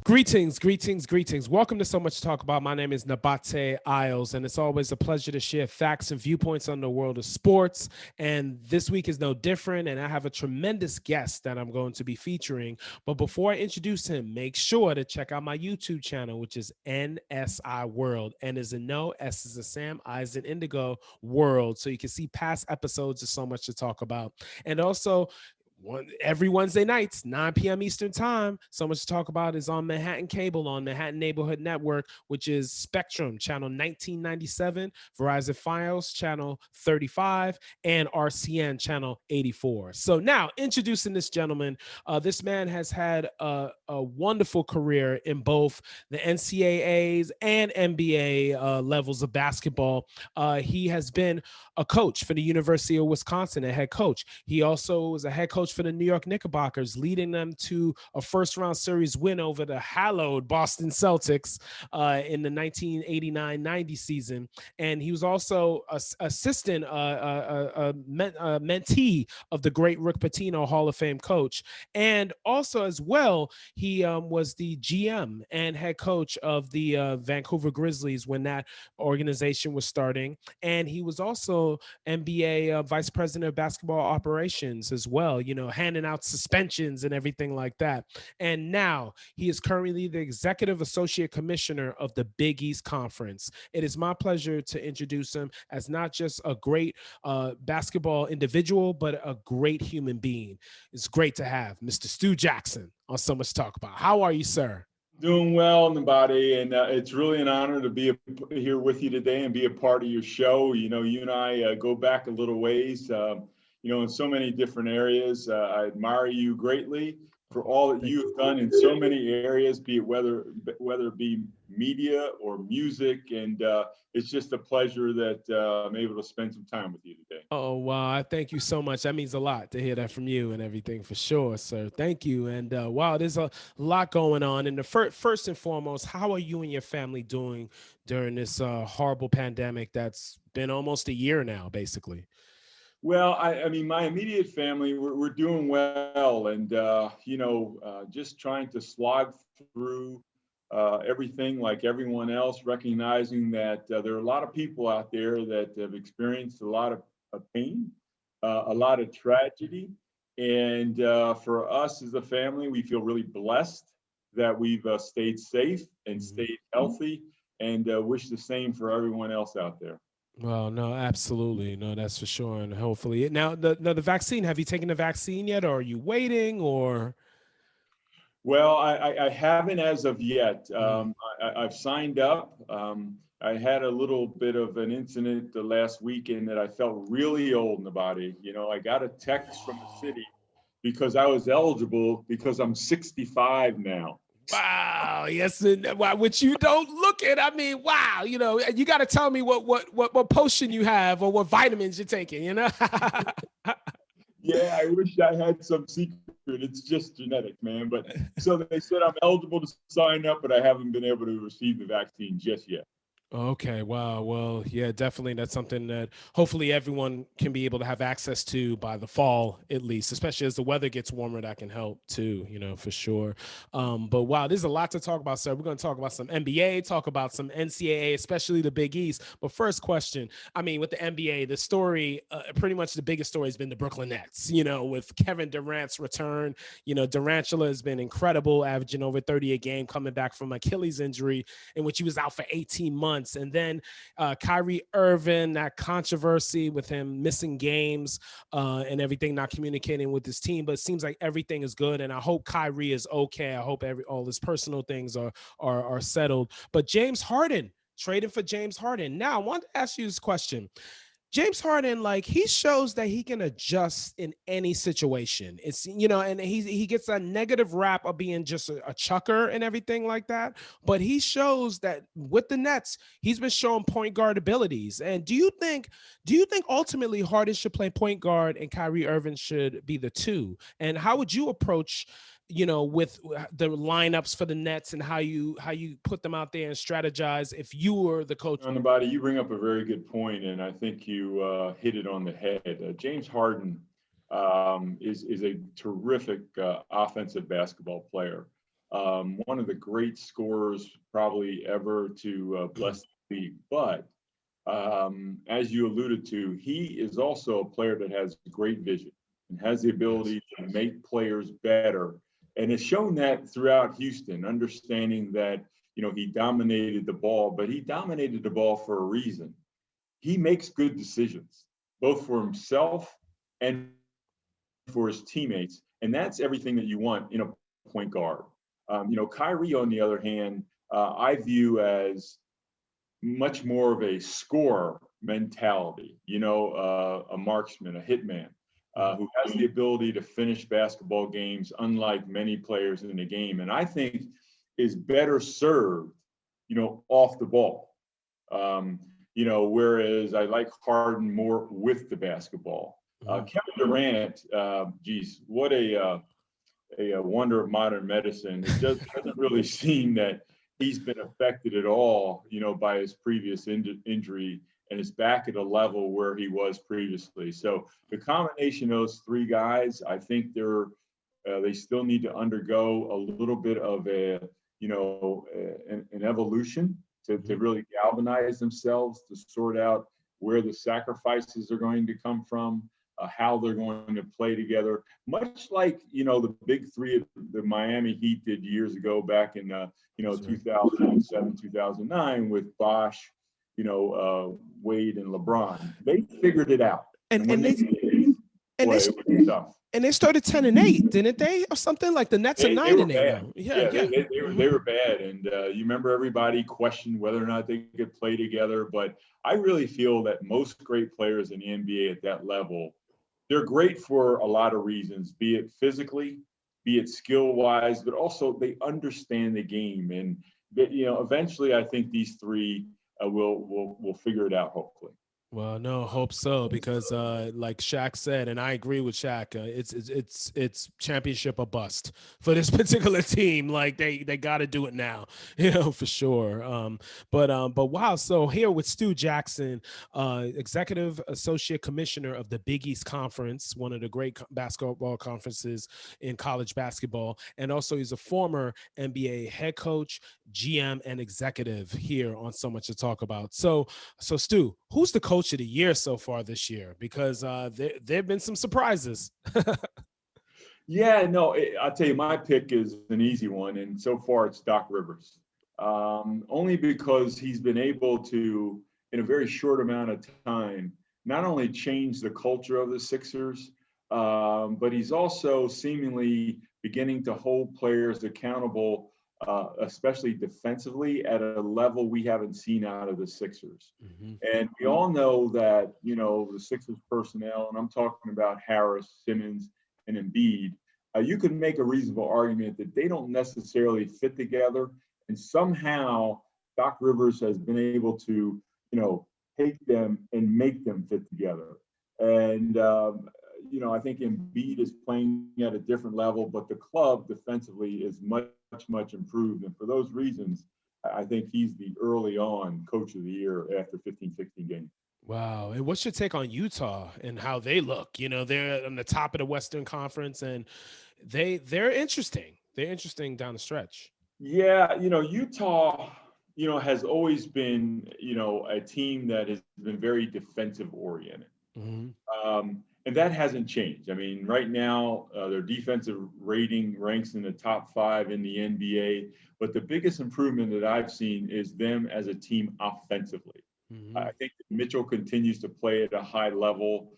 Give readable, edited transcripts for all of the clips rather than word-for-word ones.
Greetings, greetings, greetings. Welcome to So Much to Talk About. My name is Nabaté Isles, and it's always a pleasure to share facts and viewpoints on the world of sports. And this week is no different, and I have a tremendous guest that I'm going to be featuring. But before I introduce him, make sure to check out my YouTube channel, which is NSI World. N is in no, S is in Sam, I is in Indigo World. So you can see past episodes of So Much to Talk About. And also, every Wednesday nights, 9 p.m. Eastern time, So Much to Talk About is on Manhattan Cable on Manhattan Neighborhood Network, which is Spectrum, channel 1997, Verizon Fios, channel 35, and RCN, channel 84. So now, introducing this gentleman, this man has had a wonderful career in both the NCAAs and NBA levels of basketball. He has been a coach for the University of Wisconsin, a head coach. He also was a head coach for the New York Knickerbockers, leading them to a first-round series win over the hallowed Boston Celtics in the 1989-90 season. And he was also assistant mentee of the great Rick Pitino, Hall of Fame coach. And also, as well, he was the GM and head coach of the Vancouver Grizzlies when that organization was starting. And he was also NBA vice president of basketball operations as well, you know, handing out suspensions and everything like that. And now he is currently the executive associate commissioner of the Big East Conference. It is my pleasure to introduce him as not just a great basketball individual, but a great human being. It's great to have Mr. Stu Jackson on So Much to Talk About. How are you, sir? Doing well, Nabaté, and it's really an honor to be here with you today and be a part of your show. You know, you and I go back a little ways, in so many different areas. I admire you greatly for all that you've done in so many areas, be it whether it be media or music, and it's just a pleasure that I'm able to spend some time with you today. Oh, wow. Thank you so much. That means a lot to hear that from you and everything, for sure, sir. Thank you. And wow, there's a lot going on. And the first and foremost, how are you and your family doing during this horrible pandemic that's been almost a year now, basically? Well, I mean, my immediate family, we're doing well, and just trying to slog through everything like everyone else, recognizing that there are a lot of people out there that have experienced a lot of pain, a lot of tragedy, and for us as a family, we feel really blessed that we've stayed safe and stayed healthy, and wish the same for everyone else out there. Well, no, absolutely. No, that's for sure. And hopefully now the vaccine, have you taken the vaccine yet, or are you waiting, or? Well, I haven't as of yet. I've signed up. I had a little bit of an incident the last weekend that I felt really old in the body. You know, I got a text from the city because I was eligible because I'm 65 now. Wow, yes, and which you don't look at. I mean, wow, you know, you got to tell me what potion you have or what vitamins you're taking, you know? Yeah, I wish I had some secret. It's just genetic, man. But so they said I'm eligible to sign up, but I haven't been able to receive the vaccine just yet. Okay, wow. Well, yeah, definitely. That's something that hopefully everyone can be able to have access to by the fall, at least, especially as the weather gets warmer. That can help too, you know, for sure. But wow, there's a lot to talk about, sir. We're going to talk about some NBA, talk about some NCAA, especially the Big East. But first question, I mean, with the NBA, the story, pretty much the biggest story has been the Brooklyn Nets, you know, with Kevin Durant's return. You know, Durantula has been incredible, averaging over 30 a game, coming back from Achilles injury, in which he was out for 18 months. And then Kyrie Irving, that controversy with him missing games and everything, not communicating with his team. But it seems like everything is good. And I hope Kyrie is okay. I hope all his personal things are settled. But James Harden, trading for James Harden. Now, I want to ask you this question. James Harden, like, he shows that he can adjust in any situation. It's, and he gets a negative rap of being just a chucker and everything like that. But he shows that with the Nets, he's been showing point guard abilities. And do you think ultimately Harden should play point guard and Kyrie Irving should be the two? And how would you approach, with the lineups for the Nets and how you put them out there and strategize if you were the coach? Nabaté, you bring up a very good point, and I think you hit it on the head. James Harden is a terrific offensive basketball player. One of the great scorers probably ever to bless the league. But as you alluded to, he is also a player that has great vision and has the ability to make players better. And it's shown that throughout Houston, understanding that, he dominated the ball, but he dominated the ball for a reason. He makes good decisions, both for himself and for his teammates. And that's everything that you want in a point guard. Kyrie, on the other hand, I view as much more of a scorer mentality, a marksman, a hitman, who has the ability to finish basketball games, unlike many players in the game. And I think is better served, off the ball. Whereas I like Harden more with the basketball. Kevin Durant, what a wonder of modern medicine. It doesn't really seem that he's been affected at all, by his previous injury, and is back at a level where he was previously. So the combination of those three guys, I think they still need to undergo a little bit of an evolution to really galvanize themselves, to sort out where the sacrifices are going to come from, how they're going to play together, much like, the big three of the Miami Heat did years ago back in, 2007, 2009 with Bosh, Wade and LeBron. They figured it out. And they started 10-8, didn't they, or something? Like the Nets are 9-8 now. Yeah. They were bad, and you remember everybody questioned whether or not they could play together. But I really feel that most great players in the NBA at that level, they're great for a lot of reasons, be it physically, be it skill-wise, but also they understand the game. And eventually, I think these three will figure it out. Hopefully. Well, no, hope so, because like Shaq said, and I agree with Shaq, it's championship or bust for this particular team. Like they got to do it now, for sure. But wow, so here with Stu Jackson, Executive Associate Commissioner of the Big East Conference, one of the great basketball conferences in college basketball, and also he's a former NBA head coach, GM, and executive here on So Much to Talk About. So Stu, who's the coach of the year so far this year? Because there have been some surprises. Yeah, no, I'll tell you, my pick is an easy one, and so far it's Doc Rivers. Only because he's been able to, in a very short amount of time, not only change the culture of the Sixers, but he's also seemingly beginning to hold players accountable, especially defensively, at a level we haven't seen out of the Sixers. Mm-hmm. And we all know that, the Sixers personnel, and I'm talking about Harris, Simmons, and Embiid, you could make a reasonable argument that they don't necessarily fit together. And somehow Doc Rivers has been able to, take them and make them fit together. And, I think Embiid is playing at a different level, but the club defensively is much improved. And for those reasons, I think he's the early on coach of the year after 15-16 games. Wow. And what's your take on Utah and how they look? They're on the top of the Western Conference, and they're interesting. They're interesting down the stretch. Yeah, Utah, has always been, a team that has been very defensive oriented. Mm-hmm. And that hasn't changed. I mean, right now, their defensive rating ranks in the top 5 in the NBA. But the biggest improvement that I've seen is them as a team offensively. Mm-hmm. I think Mitchell continues to play at a high level.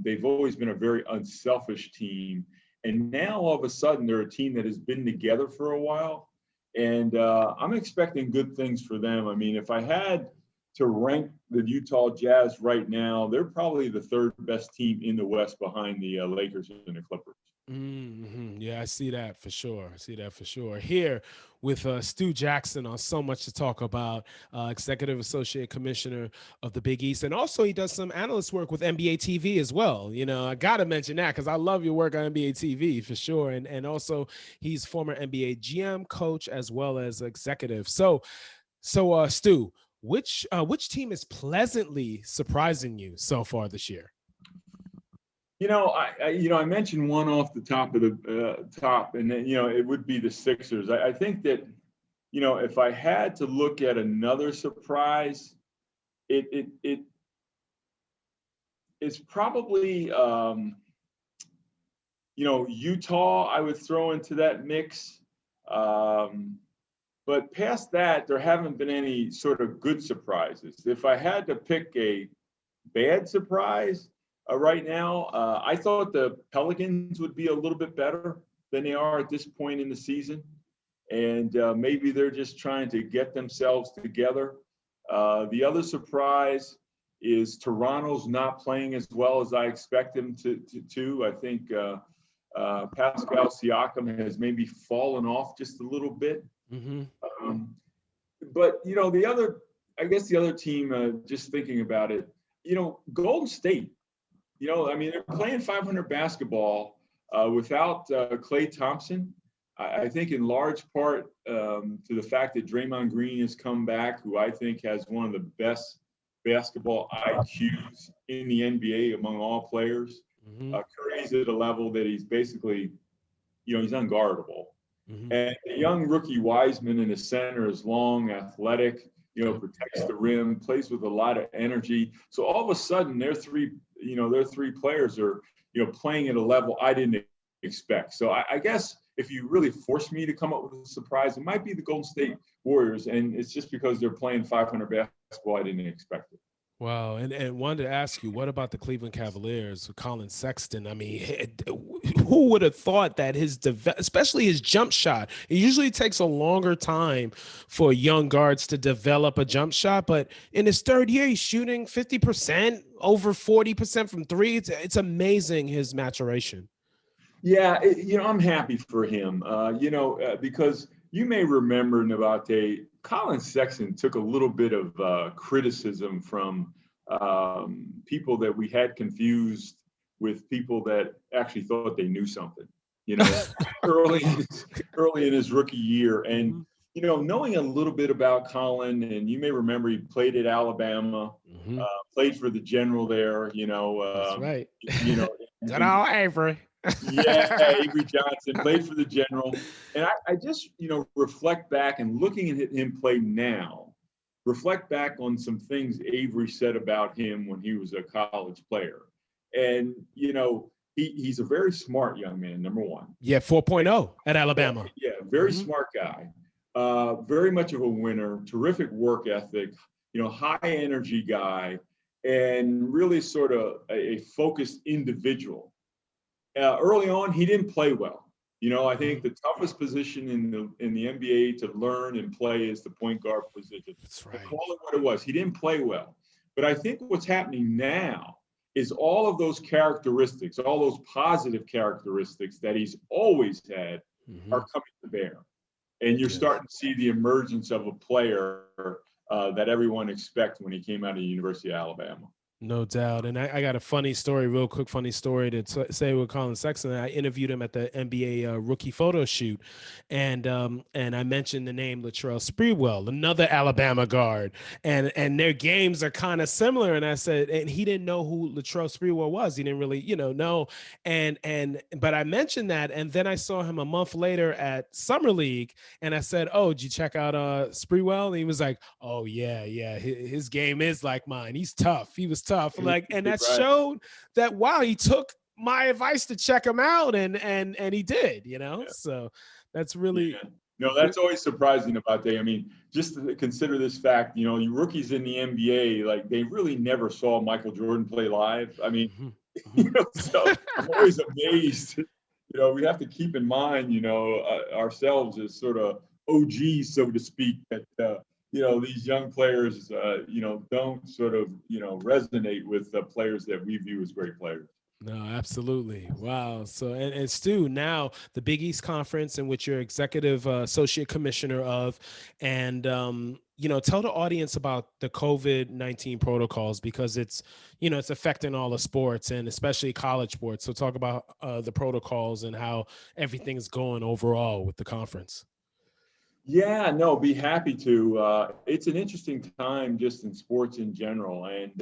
They've always been a very unselfish team. And now, all of a sudden, they're a team that has been together for a while. And I'm expecting good things for them. I mean, if I had to rank the Utah Jazz right now, they're probably the third best team in the West behind the Lakers and the Clippers. Mm-hmm. Yeah, I see that for sure. I see that for sure. Here with Stu Jackson on So Much to Talk About, Executive Associate Commissioner of the Big East. And also he does some analyst work with NBA TV as well. You know, I got to mention that because I love your work on NBA TV for sure. And also he's former NBA GM, coach, as well as executive. So Stu, which team is pleasantly surprising you so far this year? I mentioned one off the top of the top, and then, it would be the Sixers. I think that, if I had to look at another surprise, it's probably, Utah, I would throw into that mix. But past that, there haven't been any sort of good surprises. If I had to pick a bad surprise, right now, I thought the Pelicans would be a little bit better than they are at this point in the season. And maybe they're just trying to get themselves together. The other surprise is Toronto's not playing as well as I expect them to. I think Pascal Siakam has maybe fallen off just a little bit. Mm-hmm. But, the other team, just thinking about it, Golden State. They're playing 500 basketball without Klay Thompson. I think in large part to the fact that Draymond Green has come back, who I think has one of the best basketball IQs in the NBA among all players. Mm-hmm. Curry's at a level that he's basically, he's unguardable. Mm-hmm. And the young rookie Wiseman in the center is long, athletic, protects the rim, plays with a lot of energy. So all of a sudden, their three players are, playing at a level I didn't expect. So I guess if you really force me to come up with a surprise, it might be the Golden State Warriors. And it's just because they're playing 500 basketball, I didn't expect it. Wow. And wanted to ask you, what about the Cleveland Cavaliers with Colin Sexton? I mean, who would have thought that especially his jump shot, it usually takes a longer time for young guards to develop a jump shot, but in his third year, he's shooting 50%, over 40% from three. It's amazing, his maturation. Yeah, I'm happy for him, because you may remember, Nabaté, Colin Sexton took a little bit of criticism from people that we had confused with people that actually thought they knew something, early in his rookie year. And, knowing a little bit about Colin, and you may remember he played at Alabama, Mm-hmm. Played for the General there, That's right. Good old Avery. Yeah, Avery Johnson played for the General. And I just, reflect back and looking at him play now, reflect back on some things Avery said about him when he was a college player. And, he's a very smart young man, number one. Yeah, 4.0 at Alabama. Yeah, very smart guy. Very much of a winner, terrific work ethic, high energy guy, and really sort of a focused individual. Early on, he didn't play well. I think the toughest position in the NBA to learn and play is the point guard position. That's right. Call it what it was. He didn't play well. But I think what's happening now is all of those characteristics, all those positive characteristics that he's always had are coming to bear. And you're starting to see the emergence of a player that everyone expected when he came out of the University of Alabama. No doubt. And I got a funny story, real quick funny story to say with Colin Sexton. I interviewed him at the NBA rookie photo shoot, and I mentioned the name Latrell Sprewell, another Alabama guard, and their games are kind of similar. And I said, and he didn't know who Latrell Sprewell was. He didn't really, know. But I mentioned that, and then I saw him a month later at Summer League, and I said, "Oh, did you check out Sprewell?" And he was like, "Oh yeah, his game is like mine. He's tough. He was tough." And that showed that, wow, he took my advice to check him out, and he did, so that's really no, that's always surprising about that. I mean, just to consider this fact, you rookies in the NBA, like, they really never saw Michael Jordan play live. I mean, so I'm always amazed. We have to keep in mind, ourselves as sort of OGs, so to speak, that these young players, don't sort of, resonate with the players that we view as great players. No, absolutely. Wow. So, and Stu, now the Big East Conference, in which you're executive associate commissioner of, and tell the audience about the COVID-19 protocols, because it's affecting all the sports and especially college sports. So, talk about the protocols and how everything's going overall with the conference. Yeah, no, be happy to. It's an interesting time just in sports in general. And,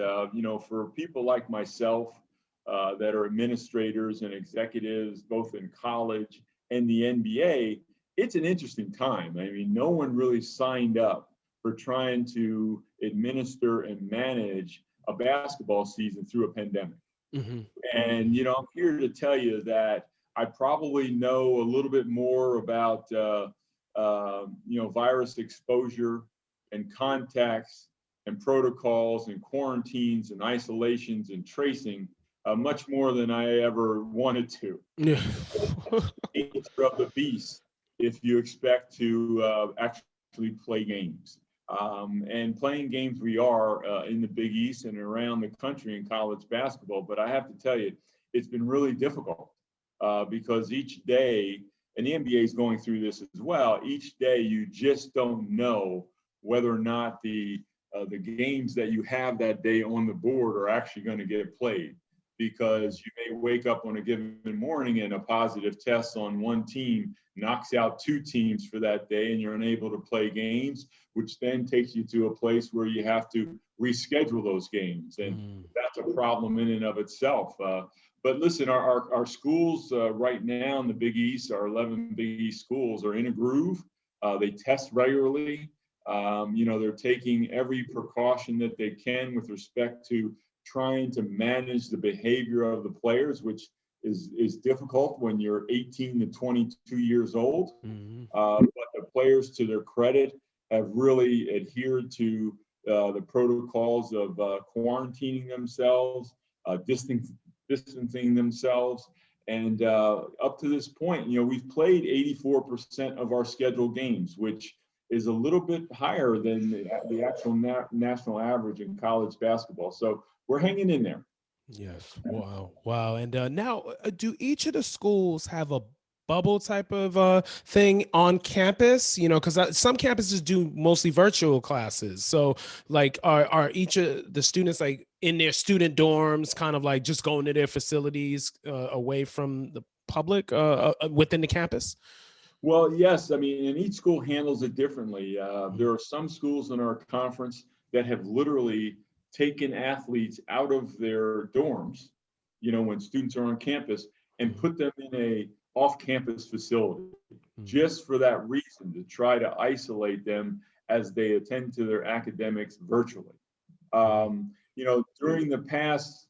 for people like myself that are administrators and executives, both in college and the NBA, it's an interesting time. I mean, no one really signed up for trying to administer and manage a basketball season through a pandemic. Mm-hmm. And, I'm here to tell you that I probably know a little bit more about virus exposure and contacts and protocols and quarantines and isolations and tracing much more than I ever wanted to. Yeah. Nature of the beast if you expect to actually play games. And playing games we are in the Big East and around the country in college basketball. But I have to tell you, it's been really difficult because each day, and the NBA is going through this as well, each day you just don't know whether or not the games that you have that day on the board are actually going to get played, because you may wake up on a given morning and a positive test on one team knocks out two teams for that day and you're unable to play games, which then takes you to a place where you have to reschedule those games. And that's a problem in and of itself. But listen, our schools right now in the Big East, our 11 Big East schools are in a groove. They test regularly. They're taking every precaution that they can with respect to trying to manage the behavior of the players, which is difficult when you're 18 to 22 years old. Mm-hmm. But the players, to their credit, have really adhered to the protocols of quarantining themselves, distancing themselves. And up to this point, we've played 84% of our scheduled games, which is a little bit higher than the actual national average in college basketball. So we're hanging in there. Yes. Wow. And now, do each of the schools have a bubble type of thing on campus? Because some campuses do mostly virtual classes. So, like, are each of the students like in their student dorms, kind of like just going to their facilities away from the public within the campus? Well, yes. I mean, and each school handles it differently. There are some schools in our conference that have literally taken athletes out of their dorms, when students are on campus, and put them in a off-campus facility just for that reason, to try to isolate them as they attend to their academics virtually. During the past,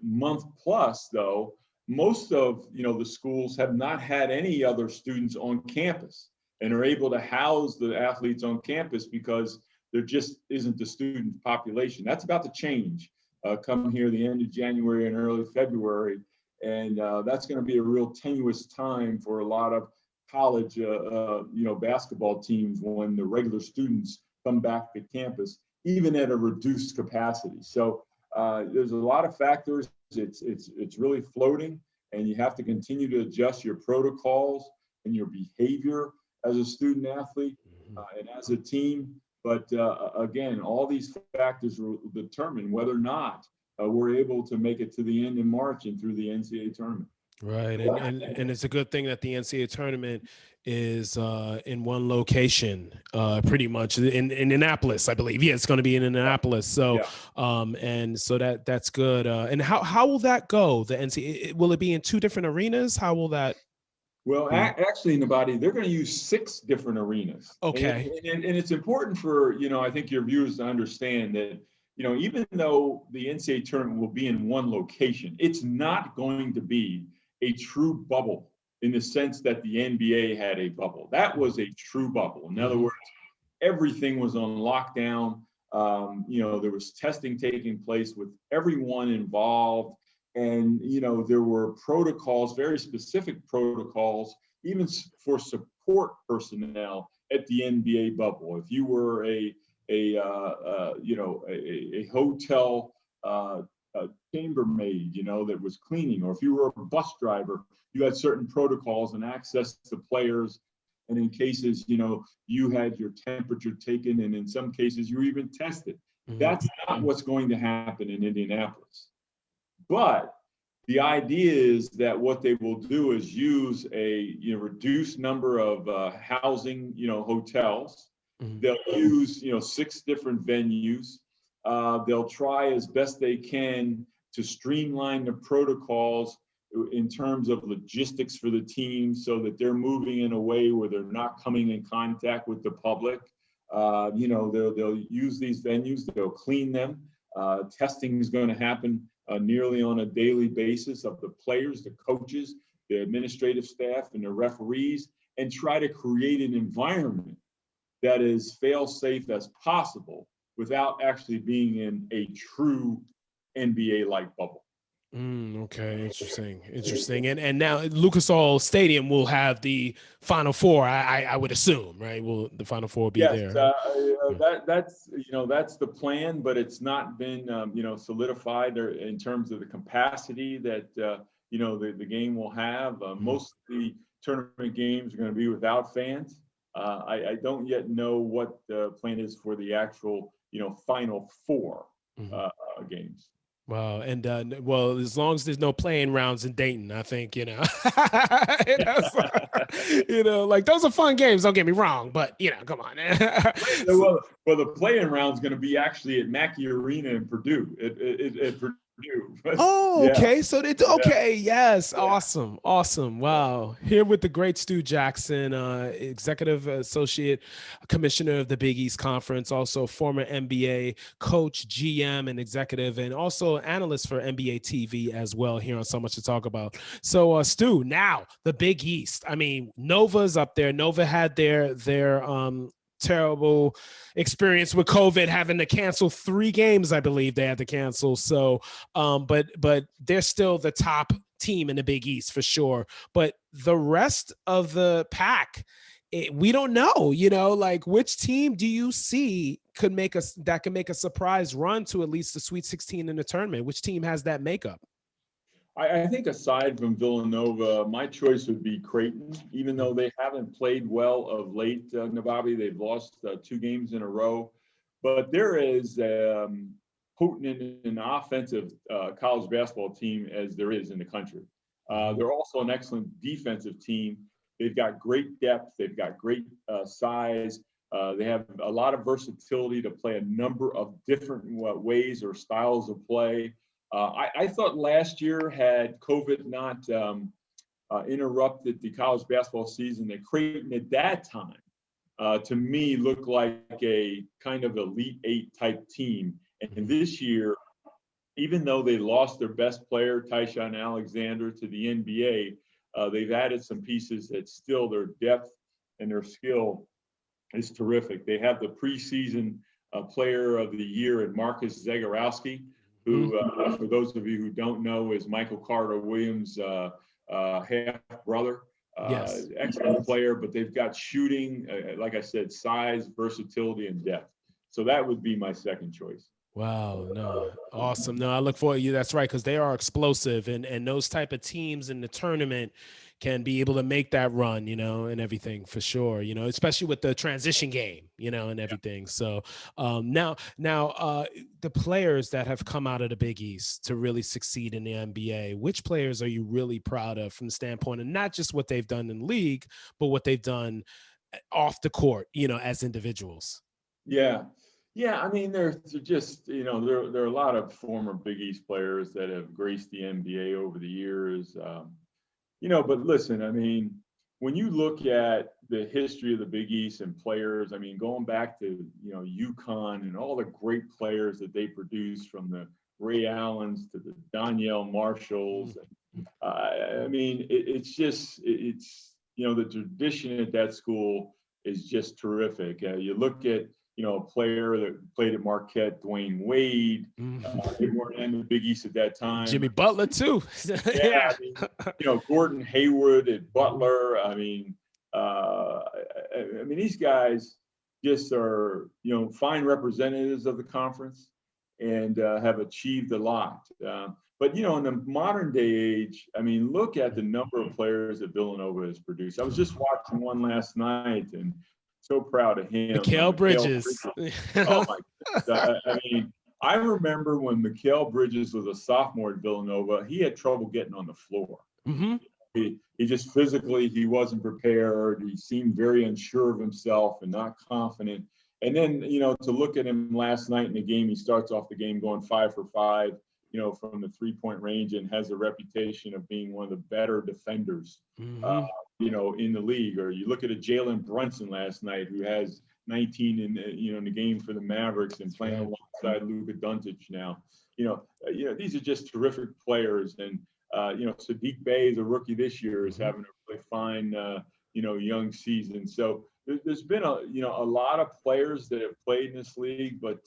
month plus, though, most of, the schools have not had any other students on campus and are able to house the athletes on campus because there just isn't the student population. That's about to change come here the end of January and early February. And that's going to be a real tenuous time for a lot of college, basketball teams when the regular students come back to campus, even at a reduced capacity. So there's a lot of factors. It's really floating, and you have to continue to adjust your protocols and your behavior as a student athlete and as a team. But again, all these factors will determine whether or not we're able to make it to the end in March and through the NCAA tournament. Right. And it's a good thing that the NCAA tournament is in one location, pretty much in Annapolis, I believe. Yeah, it's going to be in Annapolis. So, and so that's good. And how will that go? The NCAA, will it be in two different arenas? How will that? Well, actually, Nabaté, they're going to use 6 different arenas. Okay. And it's important for, I think your viewers to understand that, even though the NCAA tournament will be in one location, it's not going to be a true bubble in the sense that the NBA had a bubble. That was a true bubble. In other words, everything was on lockdown. There was testing taking place with everyone involved. And, there were protocols, very specific protocols, even for support personnel at the NBA bubble, if you were a hotel chambermaid, that was cleaning, or if you were a bus driver, you had certain protocols and access to players. And in cases, you had your temperature taken, and in some cases, you were even tested. Mm-hmm. That's not what's going to happen in Indianapolis. But the idea is that what they will do is use a reduced number of housing, hotels. Mm-hmm. They'll use 6 different venues. They'll try as best they can to streamline the protocols in terms of logistics for the team, so that they're moving in a way where they're not coming in contact with the public. They'll use these venues, they'll clean them. Testing is going to happen nearly on a daily basis of the players, the coaches, the administrative staff, and the referees, and try to create an environment that is fail-safe as possible without actually being in a true NBA-like bubble. Okay, interesting. And now Lucas Oil Stadium will have the Final Four. I would assume, right? Will the Final Four be there? That's the plan, but it's not been solidified in terms of the capacity that the game will have. Most of the tournament games are going to be without fans. I don't yet know what the plan is for the actual Final Four games. Wow. And as long as there's no playing rounds in Dayton, I think, like those are fun games. Don't get me wrong, but come on. Well, the playing round is going to be actually at Mackey Arena in Purdue. At Purdue. Oh, okay. So okay. Yes. Yeah. Awesome. Wow. Here with the great Stu Jackson, Executive Associate Commissioner of the Big East Conference, also former NBA coach, GM, and executive, and also analyst for NBA TV as well, here on So Much to Talk About. So Stu, now the Big East. I mean, Nova's up there. Nova had their terrible experience with COVID, having to cancel 3 games. I believe they had to cancel. So, but they're still the top team in the Big East for sure. But the rest of the pack, we don't know, like which team do you see could make a surprise run to at least the Sweet 16 in the tournament? Which team has that makeup? I think aside from Villanova, my choice would be Creighton, even though they haven't played well of late, Nabaté. They've lost 2 games in a row. But there is potent an offensive college basketball team as there is in the country. They're also an excellent defensive team. They've got great depth. They've got great size. They have a lot of versatility to play a number of different ways or styles of play. I thought last year, had COVID not interrupted the college basketball season, that Creighton at that time, to me, looked like a kind of Elite 8 type team. And this year, even though they lost their best player, Tyshawn Alexander, to the NBA, they've added some pieces that still their depth and their skill is terrific. They have the preseason player of the year in Marcus Zagorowski, who, for those of you who don't know, is Michael Carter Williams' half-brother. Yes. Excellent player, but they've got shooting, like I said, size, versatility, and depth. So that would be my second choice. Wow. No. Awesome. No, I look forward to you. That's right. Because they are explosive, and those type of teams in the tournament can be able to make that run, and everything for sure, especially with the transition game, and everything. So now the players that have come out of the Big East to really succeed in the NBA, which players are you really proud of from the standpoint of not just what they've done in the league, but what they've done off the court, as individuals? Yeah, I mean, there's just, there are a lot of former Big East players that have graced the NBA over the years. But listen, I mean, when you look at the history of the Big East and players, I mean, going back to, UConn and all the great players that they produced, from the Ray Allens to the Donyell Marshalls. I mean, it's the tradition at that school is just terrific. You look at, a player that played at Marquette, Dwayne Wade. They weren't in the Big East at that time. Jimmy Butler too. Yeah. I mean, Gordon Hayward at Butler. I mean, I mean, these guys just are, fine representatives of the conference and have achieved a lot. But, in the modern day age, I mean, look at the number of players that Villanova has produced. I was just watching one last night and so proud of him. Mikal Bridges. Oh, my goodness. I mean, I remember when Mikal Bridges was a sophomore at Villanova, he had trouble getting on the floor. Mm-hmm. He just physically, he wasn't prepared. He seemed very unsure of himself and not confident. And then, to look at him last night in the game, he starts off the game going 5 for 5, from the 3-point range, and has a reputation of being one of the better defenders, mm-hmm. In the league. Or you look at a Jalen Brunson last night, who has 19 in the game for the Mavericks and playing alongside Luka Doncic now. These are just terrific players. And Sadiq Bey is a rookie this year, is having a really fine, young season. So there's been a lot of players that have played in this league, but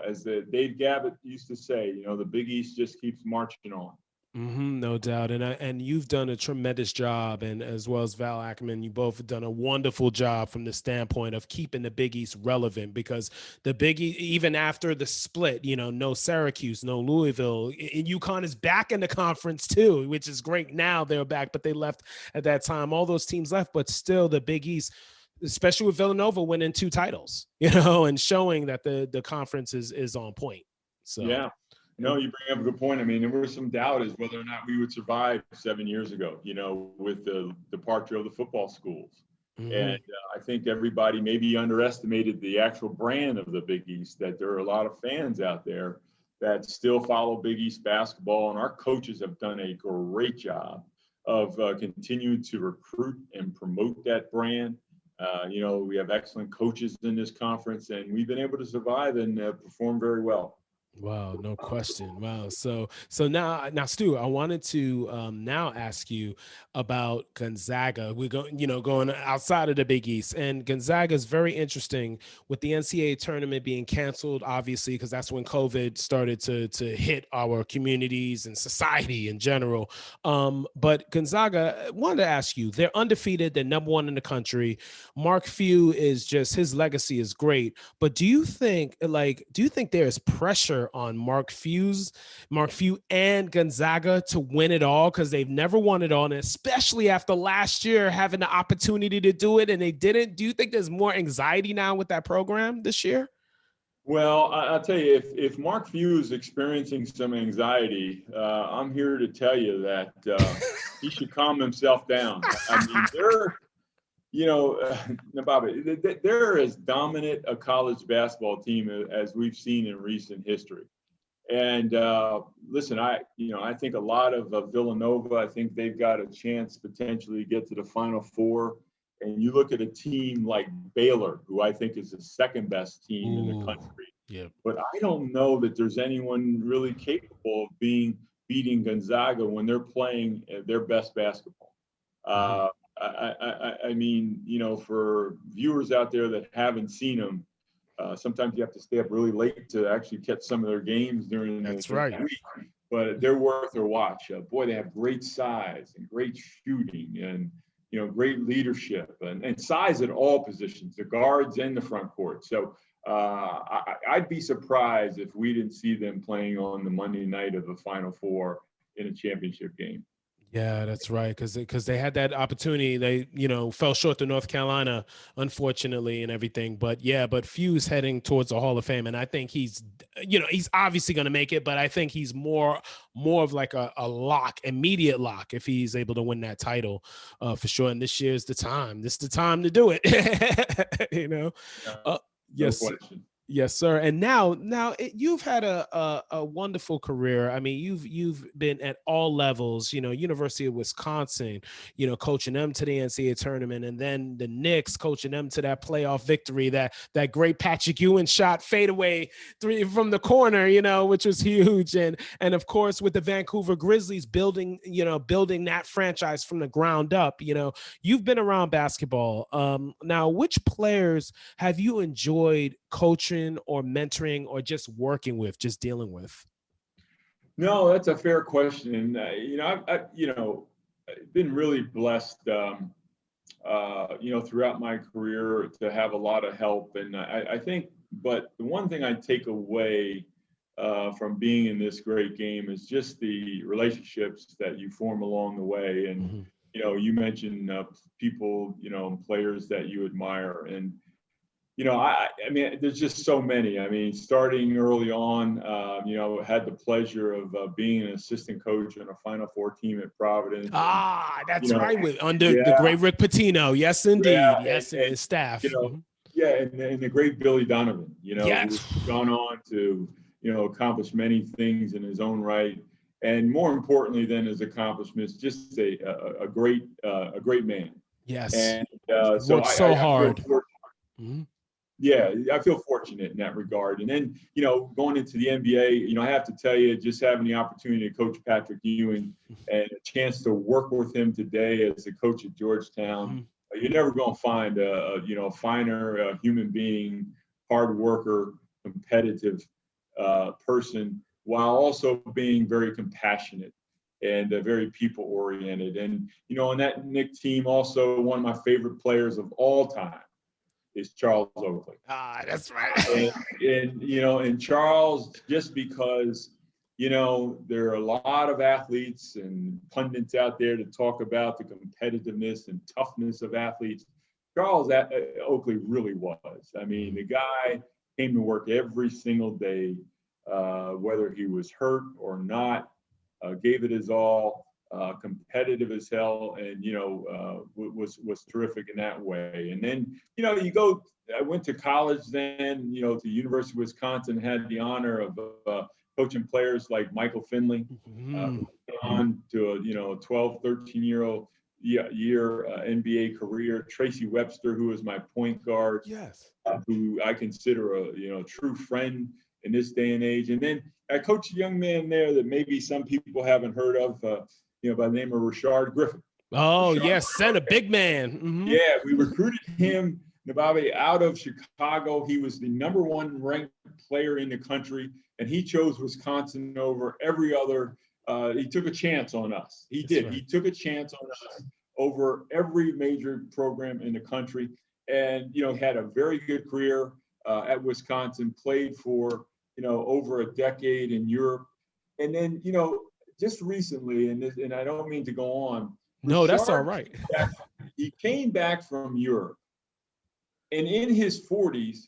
as Dave Gavitt used to say, the Big East just keeps marching on. Mm-hmm, no doubt. And you've done a tremendous job, and as well as Val Ackerman, you both have done a wonderful job from the standpoint of keeping the Big East relevant, because the Big East, even after the split, no Syracuse, no Louisville, and UConn is back in the conference too, which is great. Now they're back, but they left at that time. All those teams left, but still the Big East, especially with Villanova winning 2 titles, and showing that the conference is on point. So yeah. No, you bring up a good point. I mean, there was some doubt as whether or not we would survive 7 years ago, with the departure of the football schools. Mm-hmm. And I think everybody maybe underestimated the actual brand of the Big East, that there are a lot of fans out there that still follow Big East basketball. And our coaches have done a great job of continuing to recruit and promote that brand. We have excellent coaches in this conference, and we've been able to survive and perform very well. Wow, no question. Wow. So now, Stu, I wanted to now ask you about Gonzaga. We're going outside of the Big East, and Gonzaga is very interesting with the NCAA tournament being canceled, obviously, because that's when COVID started to hit our communities and society in general. But Gonzaga, I wanted to ask you, they're undefeated. They're number 1 in the country. Mark Few is just, his legacy is great. But do you think there's pressure on Mark Few and Gonzaga to win it all, because they've never won it all, and especially after last year having the opportunity to do it and they didn't? Do you think there's more anxiety now with that program this year? Well, I'll tell you, if Mark Few is experiencing some anxiety, I'm here to tell you that he should calm himself down. I mean, they're as dominant a college basketball team as we've seen in recent history. And listen, I think a lot of Villanova, I think they've got a chance potentially to get to the Final Four. And you look at a team like Baylor, who I think is the second best team in the country. Yeah. But I don't know that there's anyone really capable of beating Gonzaga when they're playing their best basketball. I mean, for viewers out there that haven't seen them, sometimes you have to stay up really late to actually catch some of their games during the week. But they're worth their watch. Boy, they have great size and great shooting and, great leadership and size at all positions, the guards and the front court. So I'd be surprised if we didn't see them playing on the Monday night of the Final Four in a championship game. Yeah, that's right. Because they had that opportunity. They, fell short to North Carolina, unfortunately, and everything. But Few's heading towards the Hall of Fame. And I think he's obviously going to make it, but I think he's more of like a lock, immediate lock, if he's able to win that title for sure. And this year's the time. This is the time to do it. Yes. No question. Yes, sir. And now you've had a wonderful career. I mean, you've been at all levels, University of Wisconsin, coaching them to the NCAA tournament, and then the Knicks, coaching them to that playoff victory, that great Patrick Ewing shot fadeaway 3 from the corner, which was huge. And of course, with the Vancouver Grizzlies building that franchise from the ground up, you've been around basketball. Now, which players have you enjoyed coaching or mentoring or just working with, just dealing with? No, that's a fair question. And, I've been really blessed throughout my career to have a lot of help. And I think, but the one thing I take away from being in this great game is just the relationships that you form along the way. And, you mentioned people, players that you admire. And, I mean, there's just so many. I mean, starting early on, had the pleasure of being an assistant coach on a Final Four team at Providence. That's right. Under the great Rick Pitino. Yes, indeed. Yeah, yes, and his staff. And the great Billy Donovan, who's gone on to, accomplish many things in his own right. And more importantly than his accomplishments, just a great man. Yes. And worked so hard. Yeah, I feel fortunate in that regard. And then, going into the NBA, I have to tell you, just having the opportunity to coach Patrick Ewing and a chance to work with him today as a coach at Georgetown, you're never going to find a finer human being, hard worker, competitive person, while also being very compassionate and very people oriented. And, on that Knicks team, also one of my favorite players of all time is Charles Oakley. That's right. and Charles, just because, there are a lot of athletes and pundits out there to talk about the competitiveness and toughness of athletes. Charles Oakley really was. I mean, the guy came to work every single day, whether he was hurt or not, gave it his all. Competitive as hell, and was terrific in that way. And then I went to college then, to the University of Wisconsin, had the honor of coaching players like Michael Finley, on to a 12, 13-year-old year NBA career. Tracy Webster, who was my point guard, who I consider a true friend in this day and age. And then I coached a young man there that maybe some people haven't heard of, by the name of Rashard Griffin. Yes, center, big man. Yeah, we recruited him, Nabaté, out of Chicago. He was the number 1 ranked player in the country, and he chose Wisconsin over every other. He took a chance on us. He did. Right. He took a chance on us over every major program in the country, and had a very good career at Wisconsin. Played for over a decade in Europe, and then just recently, and I don't mean to go on. No, that's all right. He came back from Europe, and in his 40s,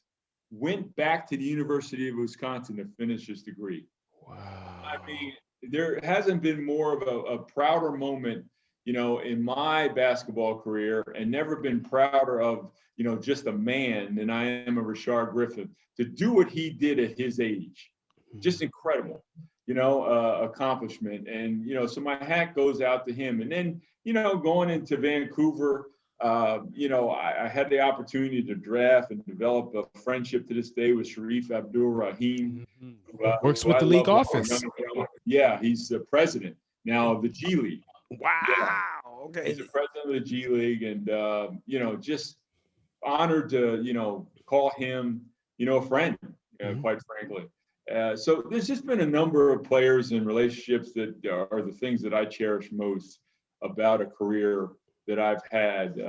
went back to the University of Wisconsin to finish his degree. Wow. I mean, there hasn't been more of a prouder moment, in my basketball career, and never been prouder of, just a man than I am of Rashard Griffin to do what he did at his age. Just incredible. Accomplishment. And, so my hat goes out to him. And then, going into Vancouver, I had the opportunity to draft and develop a friendship to this day with Shareef Abdur-Rahim. Works with the league office. Yeah, he's the president now of the G League. Wow. Yeah. Okay. He's the president of the G League, and, just honored to, call him, a friend, quite frankly. So there's just been a number of players and relationships that are the things that I cherish most about a career that I've had.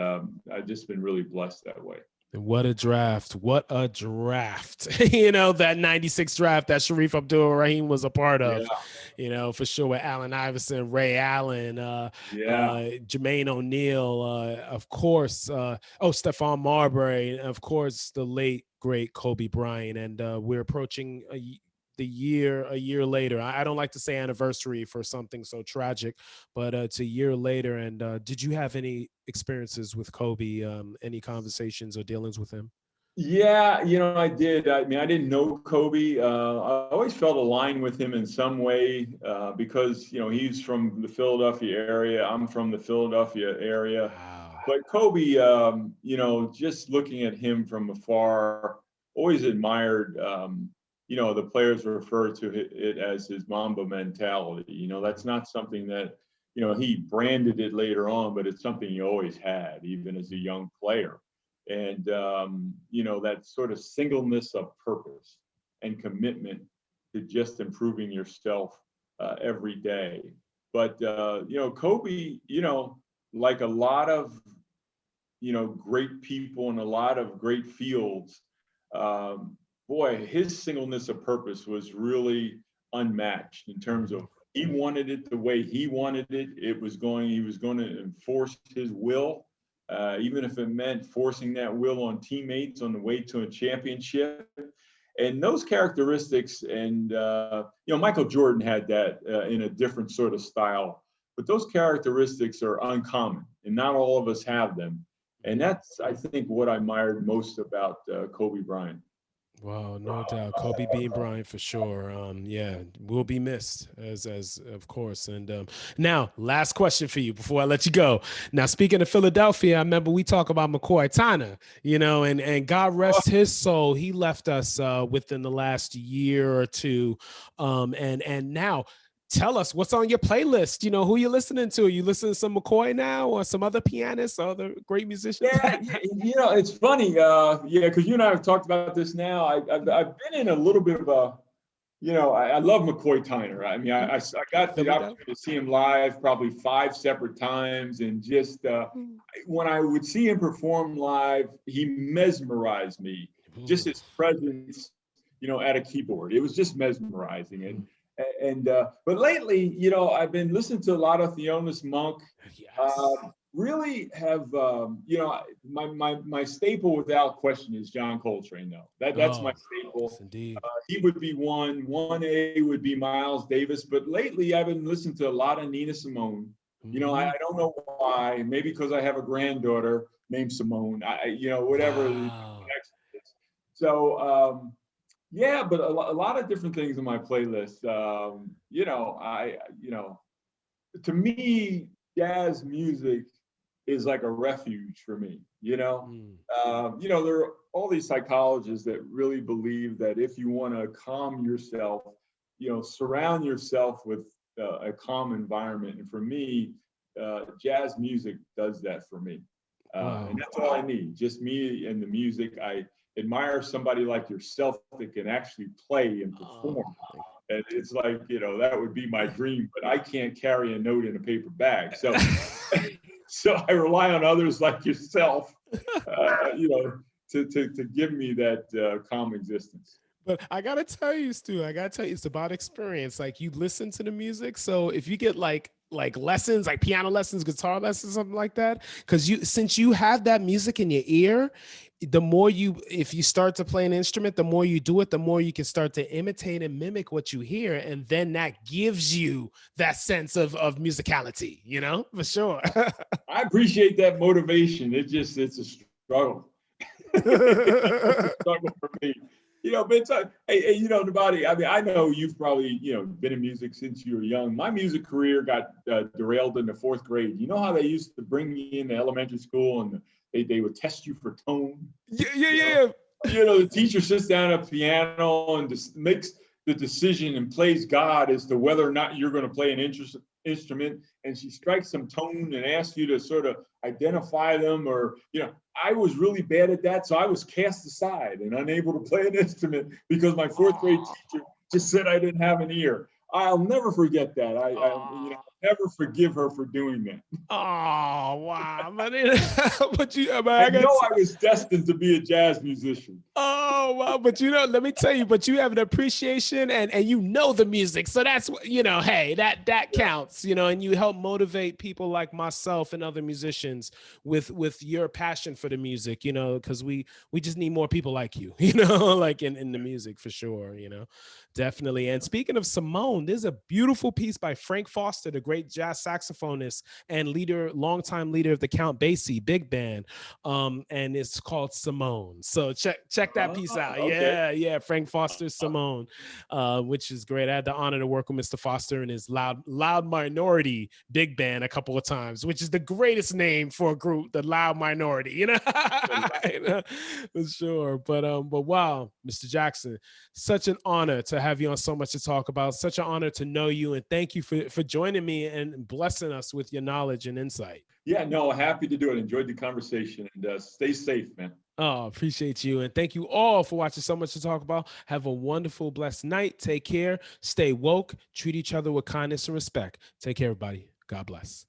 I've just been really blessed that way. And what a draft. What a draft. That 96 draft that Shareef Abdur-Rahim was a part of, for sure, with Allen Iverson, Ray Allen, Jermaine O'Neal, of course, Stephon Marbury, and of course, the late, great Kobe Bryant. And we're approaching a year later. I don't like to say anniversary for something so tragic, but it's a year later. And did you have any experiences with Kobe, any conversations or dealings with him? Yeah, I did. I mean, I didn't know Kobe. I always felt aligned with him in some way because, he's from the Philadelphia area. I'm from the Philadelphia area. Wow. But Kobe, just looking at him from afar, always admired the players refer to it as his Mamba mentality. That's not something that, he branded it later on, but it's something he always had, even as a young player. And, that sort of singleness of purpose and commitment to just improving yourself every day. But, Kobe, like a lot of great people in a lot of great fields. Boy, his singleness of purpose was really unmatched in terms of he wanted it the way he wanted it. He was going to enforce his will, even if it meant forcing that will on teammates on the way to a championship. And those characteristics, and Michael Jordan had that in a different sort of style, but those characteristics are uncommon, and not all of us have them. And that's, I think, what I admired most about Kobe Bryant. Wow, no doubt. Kobe Bean Bryant for sure. Yeah, will be missed as of course. And now, last question for you before I let you go. Now, speaking of Philadelphia, I remember we talk about McCoy Tyner, and God rest his soul. He left us within the last year or two. And now, tell us what's on your playlist. Who you listening to? Are you listening to some McCoy now, or some other pianists, or other great musicians? Yeah, it's funny. Because you and I have talked about this now. I've been in a little bit of a, I love McCoy Tyner. I mean, I got the opportunity to see him live probably 5 separate times, and just when I would see him perform live, he mesmerized me. Just his presence, at a keyboard, it was just mesmerizing. But lately, I've been listening to a lot of Thelonious Monk. Yes. Really have, my staple without question is John Coltrane. Though that's my staple. Yes, indeed. He would be one. 1A would be Miles Davis. But lately, I've been listening to a lot of Nina Simone. I don't know why. Maybe because I have a granddaughter named Simone. Whatever. Wow. So. Yeah, but a lot of different things on my playlist. To me, jazz music is like a refuge for me. There are all these psychologists that really believe that if you want to calm yourself, surround yourself with a calm environment. And for me, jazz music does that for me. Wow. And that's all I need, just me and the music. I admire somebody like yourself that can actually play and perform. And it's like, that would be my dream, but I can't carry a note in a paper bag. So, so I rely on others like yourself, to give me that calm existence. But I gotta tell you, Stu, it's about experience. Like, you listen to the music. So if you get like lessons, like piano lessons, guitar lessons, something like that, since you have that music in your ear, the more if you start to play an instrument, the more you do it, the more you can start to imitate and mimic what you hear. And then that gives you that sense of musicality, for sure. I appreciate that motivation. It's a struggle. It's a struggle for me. Nabaté, I mean, I know you've probably, been in music since you were young. My music career got derailed in the 4th grade. You know how they used to bring me into elementary school and they would test you for tone? Yeah. The teacher sits down at a piano and just makes the decision and plays God as to whether or not you're going to play an instrument. And she strikes some tone and asks you to sort of identify them, or, I was really bad at that. So I was cast aside and unable to play an instrument because my 4th grade teacher just said I didn't have an ear. I'll never forget that. I never forgive her for doing that. Oh, wow. I know I was destined to be a jazz musician. Oh, wow. But let me tell you, but you have an appreciation and the music. So that's, hey, that counts, and you help motivate people like myself and other musicians with your passion for the music, because we just need more people like you, like in the music for sure, definitely. And speaking of Simone, there's a beautiful piece by Frank Foster, the great jazz saxophonist and longtime leader of the Count Basie big band. And it's called Simone. So check that piece out. Okay. Yeah. Frank Foster's Simone, which is great. I had the honor to work with Mr. Foster and his Loud Minority big band a couple of times, which is the greatest name for a group, the Loud Minority, for sure. But wow, Mr. Jackson, such an honor to have you on So Much to Talk About. Such an honor to know you, and thank you for joining me and blessing us with your knowledge and insight. Yeah, no, happy to do it. Enjoyed the conversation, and stay safe, man. Oh, appreciate you. And thank you all for watching So Much to Talk About. Have a wonderful, blessed night. Take care. Stay woke. Treat each other with kindness and respect. Take care, everybody. God bless.